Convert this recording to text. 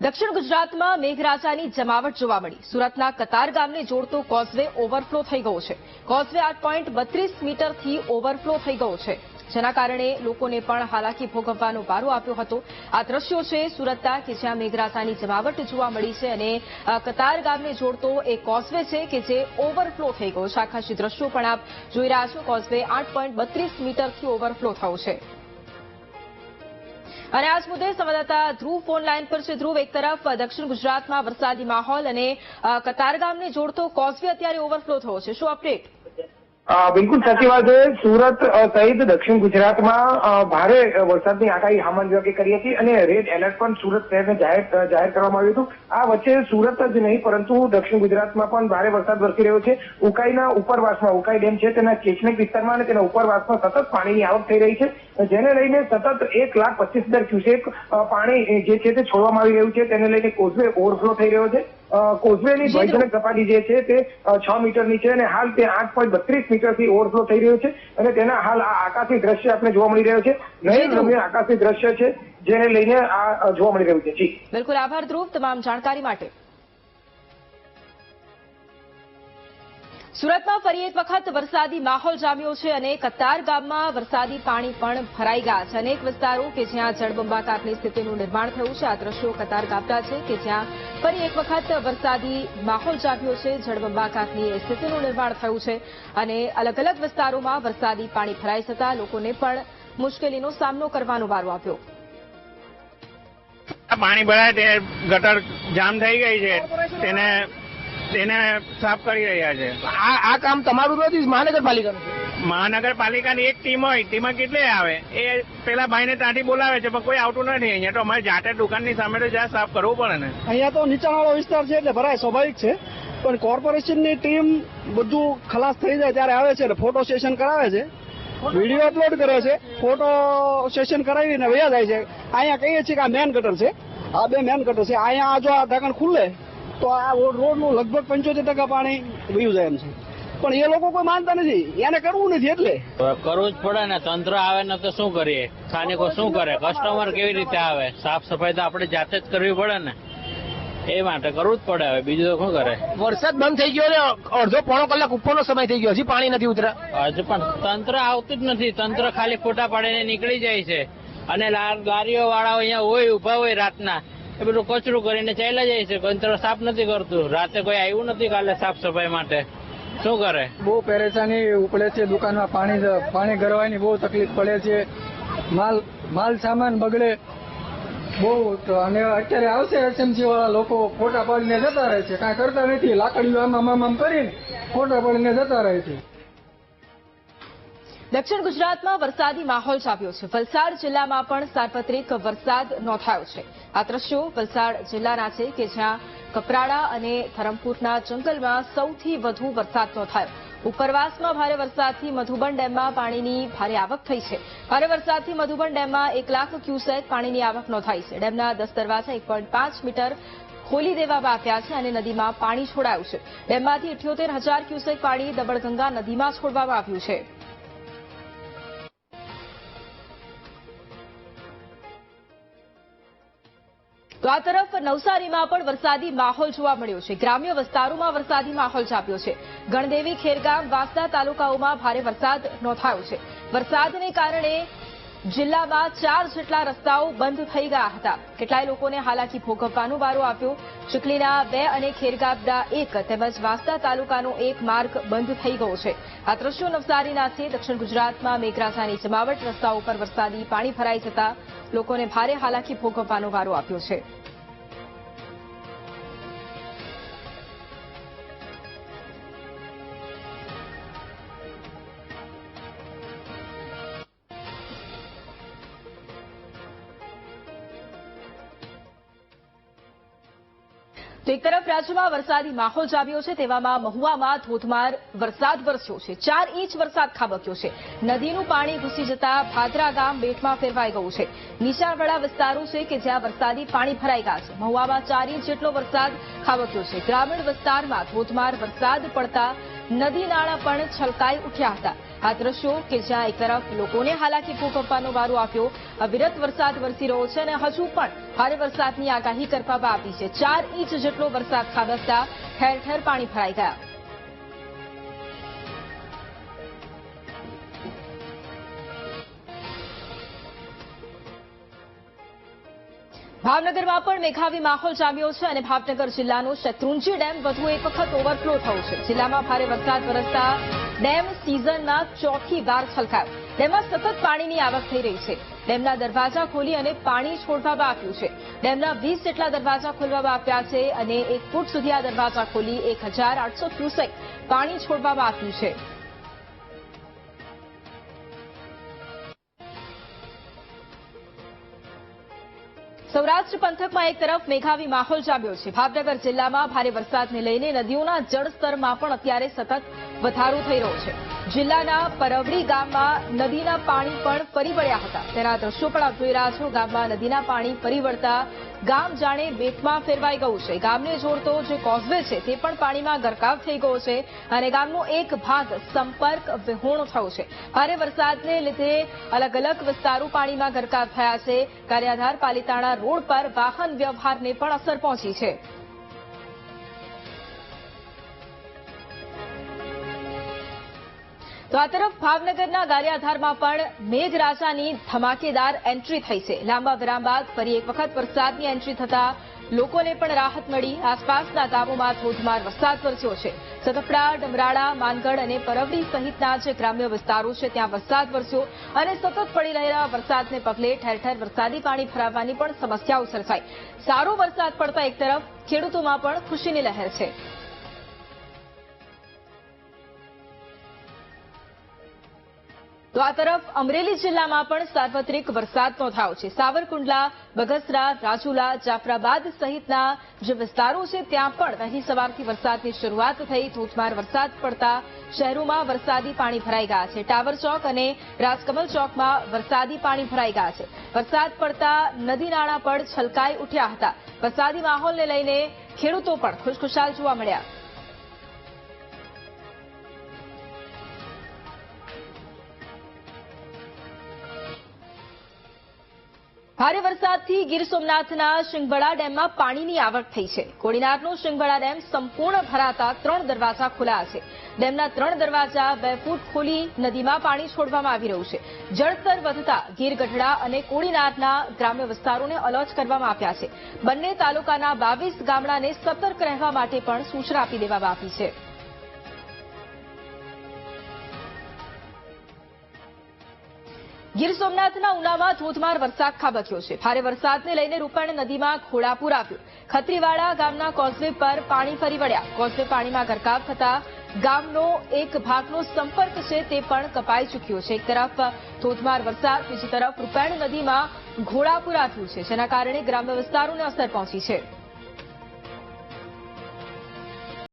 દક્ષિણ ગુજરાતમાં મેઘરાજાની જમાવટ જોવા મળી। સુરતના કતાર ગામને જોડતો કોઝવે ઓવરફ્લો થઈ ગયો છે। કોઝવે 8.32 મીટરથી ઓવરફ્લો થઈ ગયો છે, જેના કારણે લોકોને પણ હાલાકી ભોગવવાનો વારો આપ્યો હતો। આ દ્રશ્યો છે સુરતના કે જ્યાં મેઘરાજાની જમાવટ જોવા મળી છે અને કતાર ગામને જોડતો એક કોઝવે છે કે જે ઓવરફ્લો થઈ ગયો છે। આખા દ્રશ્યો પણ આપ જોઈ રહ્યા છો। કોઝવે 8.32 મીટરથી ઓવરફ્લો થયો છે અને આજ મુદ્દે સંવાદદાતા ધ્રુવ ફોન લાઈન પર છે। ધ્રુવ, એક તરફ દક્ષિણ ગુજરાતમાં વરસાદી માહોલ અને કતાર ગામને જોડતો કોઝવે અત્યારે ઓવરફ્લો થયો છે, શું અપડેટ? બિલકુલ સાચી વાત છે। સુરત સહિત દક્ષિણ ગુજરાતમાં ભારે વરસાદની આગાહી હવામાન વિભાગે કરી હતી અને રેડ એલર્ટ પણ સુરત શહેરને જાહેર કરવામાં આવ્યું હતું। આ વચ્ચે સુરત જ નહીં પરંતુ દક્ષિણ ગુજરાતમાં પણ ભારે વરસાદ વરસી રહ્યો છે। ઉકાઈના ઉપરવાસમાં ઉકાઈ ડેમ છે તેના કેચમેન્ટ વિસ્તારમાં અને તેના ઉપરવાસમાં સતત પાણીની આવક થઈ રહી છે, જેને લઈને સતત 1,25,000 ક્યુસેક પાણી જે છે તે છોડવામાં આવી રહ્યું છે। તેને લઈને કોઝવે ઓવરફ્લો થઈ રહ્યો છે। કોઝવેની ભયજનક સપાટી જે છે તે 6 મીટરની છે અને હાલ તે 8.32 મીટરથી ઓવરફ્લો થઈ રહ્યો છે અને તેના હાલ આ આકાશી દ્રશ્ય આપણે જોવા મળી રહ્યો છે। નયન રમ્ય આકાશી દ્રશ્ય છે જેને લઈને આ જોવા મળી રહ્યું છે। જી બિલકુલ, આભાર ધ્રુવ તમામ જાણકારી માટે। સુરતમાં ફરી એક વખત વરસાદી માહોલ જામ્યો છે અને કતાર ગામમાં વરસાદી પાણી પણ ભરાઈ ગયા છે। અનેક વિસ્તારો કે જ્યાં જળબંબાકારની સ્થિતિનું નિર્માણ થયું છે। આ દ્રશ્યો કતાર ગામના છે કે જ્યાં ફરી એક વખત વરસાદી માહોલ જામ્યો છે, જળબંબાકારની સ્થિતિનું નિર્માણ થયું છે અને અલગ અલગ વિસ્તારોમાં વરસાદી પાણી ભરાઈ જતા લોકોને પણ મુશ્કેલીનો સામનો કરવાનો વારો આવ્યો। પાણી ભરાય તે ગટર જામ થઈ ગઈ છે, તેને સાફ કરી રહ્યા છે। આ કામ તમારું નથી, મહાનગરપાલિકાનું છે? મહાનગરપાલિકાની એક ટીમ હોય, ટીમમાં કેટલે આવે એ પેલા ભાઈને ત્યાંથી બોલાવે છે પણ કોઈ આવતું નથી। અહીંયા તો અમારે જાતે દુકાનની સામે તો જ્યાં સાફ કરવું પડે ને। અહીંયા તો નીચાણવાળો વિસ્તાર છે એટલે ભરાય, સ્વાભાવિક છે, પણ કોર્પોરેશનની ટીમ બધું ખલાસ થઈ જાય ત્યારે આવે છે, ફોટો સેશન કરાવે છે, વિડીયો અપલોડ કરે છે, ફોટો સેશન કરાવીને વયા જાય છે। અહીંયા કહીએ છીએ કે આ મેન ગટર છે, આ બે મેન ગટર છે। અહીંયા જો આ ઢાંકણ ખુલે તો આ રોડનું લગભગ 75% પાણી વયું જાય એમ છે, પણ એ લોકો કોઈ માનતા નથી, એને કરવું નથી એટલે કરવું જ પડે ને। તંત્ર આવે ને તો શું કરીએ, સ્થાનિકો શું કરે, કસ્ટમર કેવી રીતે આવે? સાફ સફાઈ તો આપણે જાતે જ કરવી પડે ને, એ માટે કરવું જ પડે। હવે બીજું તો શું કરે? વરસાદ બંધ થઈ ગયો ને અડધો પોણો કલાક ઉપરનો સમય થઈ ગયો, હજી પાણી નથી ઉતર્યા। હજુ પણ તંત્ર આવતું જ નથી, તંત્ર ખાલી ફોટા પાડીને નીકળી જાય છે અને લારીઓ વાળાઓ અહીંયા હોય ઉભા હોય રાતના, એ બધું કચરું કરીને ચાલ્યા જાય છે, તંત્ર સાફ નથી કરતું। રાતે કોઈ આવ્યું નથી કાલે સાફ સફાઈ માટે, શું કરે? બહુ પરેશાની ઉપડે છે, દુકાનમાં પાણી ગરવાની બહુ તકલીફ પડે છે, માલ સામાન બગડે બહુ। અને અત્યારે આવશે એસએમસી વાળા લોકો ફોટા પાડીને જતા રહે છે, કાંઈ કરતા નથી, લાકડીઓ આમ કરીને ફોટા પાડીને જતા રહે છે। દક્ષિણ ગુજરાતમાં વરસાદી માહોલ જામ્યો છે। વલસાડ જિલ્લામાં પણ સાર્વત્રિક વરસાદ નોંધાયો છે। આ દ્રશ્યો વલસાડ જિલ્લાના છે કે જ્યાં કપરાડા અને ધરમપુરના જંગલમાં સૌથી વધુ વરસાદ નોંધાયો। ઉપરવાસમાં ભારે વરસાદથી મધુબન ડેમમાં પાણીની ભારે આવક થઈ છે। ભારે વરસાદથી મધુબન ડેમમાં 1 લાખ ક્યુસેક પાણીની આવક નોંધાઈ છે। ડેમના 10 દરવાજા 1.5 મીટર ખોલી દેવામાં આવ્યા છે અને નદીમાં પાણી છોડાયું છે। ડેમમાંથી 78,000 ક્યુસેક પાણી દબણગંગા નદીમાં છોડવામાં આવ્યું છે। તો આ તરફ નવસારીમાં પણ વરસાદી માહોલ જોવા મળ્યો છે। ગ્રામ્ય વિસ્તારોમાં વરસાદી માહોલ જામ્યો છે। ગણદેવી, ખેરગામ, વાંસદા તાલુકાઓમાં ભારે વરસાદ નોંધાયો છે। વરસાદને કારણે જિલ્લામાં 4 જેટલા રસ્તાઓ બંધ થઈ ગયા હતા। કેટલાય લોકોને હાલાકી ભોગવવાનો વારો આવ્યો। ચીખલીના 2 અને ખેરગામના 1 તેમજ વાંસદા તાલુકાનો 1 માર્ગ બંધ થઈ ગયો છે। આ દ્રશ્યો નવસારીના છે। દક્ષિણ ગુજરાતમાં મેઘરાજાની જમાવટ, રસ્તાઓ પર વરસાદી પાણી ભરાઈ જતા લોકોને ભારે હાલાકી ભોગવવાનો વારો આપ્યો છે। તો એક તરફ રાજ્યમાં વરસાદી માહોલ જામ્યો છે, તેવામાં મહુવામાં ધોધમાર વરસાદ વરસ્યો છે। 4 ઇંચ વરસાદ ખાબક્યો છે। નદીનું પાણી ઘૂસી જતા ભાદરા ગામ બેટમાં ફેરવાઈ ગયું છે। નીચાણવાળા વિસ્તારો છે કે જ્યાં વરસાદી પાણી ભરાઈ ગયા છે। મહુવામાં 4 ઇંચ જેટલો વરસાદ ખાબક્યો છે। ગ્રામીણ વિસ્તારમાં ધોધમાર વરસાદ પડતા નદી નાળા પણ છલકાઈ ઉઠ્યા હતા। આ દ્રશ્યો કે જ્યાં એક તરફ લોકોને હાલાકી ભોગવવાનો વારો આવ્યો, અવિરત વરસાદ વરસી રહ્યો છે અને હજુ પણ ભારે વરસાદની આગાહી કરવામાં આવી છે। 4 ઇંચ જેટલો વરસાદ ખાબકતા ઠેર ઠેર પાણી ભરાઈ ગયા। ભાવનગરમાં પણ મેઘાવી માહોલ જામ્યો છે અને ભાવનગર જિલ્લાનો શેત્રુંજી ડેમ વધુ એક વખત ઓવરફ્લો થયો છે। જિલ્લામાં ભારે વરસાદ વરસતા ડેમ સિઝનમાં ચોથી વાર છલકાયો। ડેમમાં સતત પાણીની આવક થઈ રહી છે। ડેમના દરવાજા ખોલી અને પાણી છોડવામાં આવ્યું છે। ડેમના 20 જેટલા દરવાજા ખોલવામાં આવ્યા છે અને 1 ફૂટ સુધી આ દરવાજા ખોલી 1800 ક્યુસેક પાણી છોડવામાં આવ્યું છે। સૌરાષ્ટ્ર પંથકમાં એક તરફ મેઘાવી માહોલ જામ્યો છે। ભાવનગર જિલ્લામાં ભારે વરસાદને લઈને નદીઓના જળસ્તરમાં પણ અત્યારે સતત વધારો થઈ રહ્યો છે। જિલ્લાના પરવડી ગામમાં નદીના પાણી પણ ફરી વળ્યા હતા। તેના દ્રશ્યો પણ આપ જોઈ રહ્યા છો। ગામમાં નદીના પાણી ફરી વળતા ગામ જાણે બેટમાં ફેરવાઈ ગયું છે। ગામને જોડતો જે કોઝવે છે તે પણ પાણીમાં ગરકાવ થઈ ગયો છે અને ગામનો એક ભાગ સંપર્ક વિહોણો થયો છે। ભારે વરસાદને લીધે અલગ અલગ વિસ્તારો પાણીમાં ગરકાવ થયા છે। કાર્યાધાર પાલીતાણા રોડ પર વાહન વ્યવહારને પણ અસર પહોંચી છે। તો આ તરફ ભાવનગરના ગારિયાધારમાં પણ મેઘરાજાની ધમાકેદાર એન્ટ્રી થઈ છે। લાંબા વિરામ બાદ ફરી એક વખત વરસાદની એન્ટ્રી થતા લોકોને પણ રાહત મળી। આસપાસના ગામોમાં ધોધમાર વરસાદ વરસ્યો છે। સતપડા, ડમરાળા, માનગઢ અને પરવડી સહિતના જે ગ્રામ્ય વિસ્તારો છે ત્યાં વરસાદ વરસ્યો અને સતત પડી રહેલા વરસાદને પગલે ઠેર ઠેર વરસાદી પાણી ભરાવાની પણ સમસ્યાઓ સર્જાઈ। સારો વરસાદ પડતા એક તરફ ખેડૂતોમાં પણ ખુશીની લહેર છે। તો આ તરફ અમરેલી જિલ્લામાં પણ સાર્વત્રિક વરસાદ નોંધાયો છે। સાવરકુંડલા, બગસરા, રાજુલા, જાફરાબાદ સહિતના જે વિસ્તારો છે ત્યાં પણ વહેલી સવારથી વરસાદની શરૂઆત થઈ। ધોધમાર વરસાદ પડતા શહેરોમાં વરસાદી પાણી ભરાઈ ગયા છે। ટાવર ચોક અને રાજકમલ ચોકમાં વરસાદી પાણી ભરાઈ ગયા છે। વરસાદ પડતા નદી નાળા પણ છલકાઈ ઉઠ્યા હતા। વરસાદી માહોલને લઈને ખેડૂતો પણ ખુશખુશાલ જોવા મળ્યા। ભારે વરસાદથી ગીર સોમનાથના શિંગબડા ડેમમાં પાણીની આવક થઈ છે। કોડીનારનો શિંગબડા ડેમ સંપૂર્ણ ભરાતા 3 દરવાજા ખોલાયા છે। ડેમના 3 દરવાજા 2 ફૂટ ખોલી નદીમાં પાણી છોડવામાં આવી રહ્યું છે। જળસ્તર વધતા ગીર ગઢડા અને કોડીનારના ગ્રામ્ય વિસ્તારોને એલર્ટ કરવામાં આવ્યા છે। બંને તાલુકાના 22 ગામડાને સતર્ક રહેવા માટે પણ સૂચના આપી દેવામાં આવી છે। ગીર સોમનાથના ઉનામાં ધોધમાર વરસાદ ખાબક્યો છે। ભારે વરસાદને લઈને રૂપણ નદીમાં ઘોડાપૂર આવ્યું। ખત્રીવાડા ગામના કોઝવે પર પાણી ફરી વળ્યા। કોઝવે પાણીમાં ગરકાવ થતા ગામનો એક ભાગનો સંપર્ક છે તે પણ કપાઈ ચૂક્યો છે। એક તરફ ધોધમાર વરસાદ, બીજી તરફ રૂપણ નદીમાં ઘોડાપૂર આવ્યું છે, જેના કારણે ગ્રામ્ય વિસ્તારોને અસર પહોંચી છે।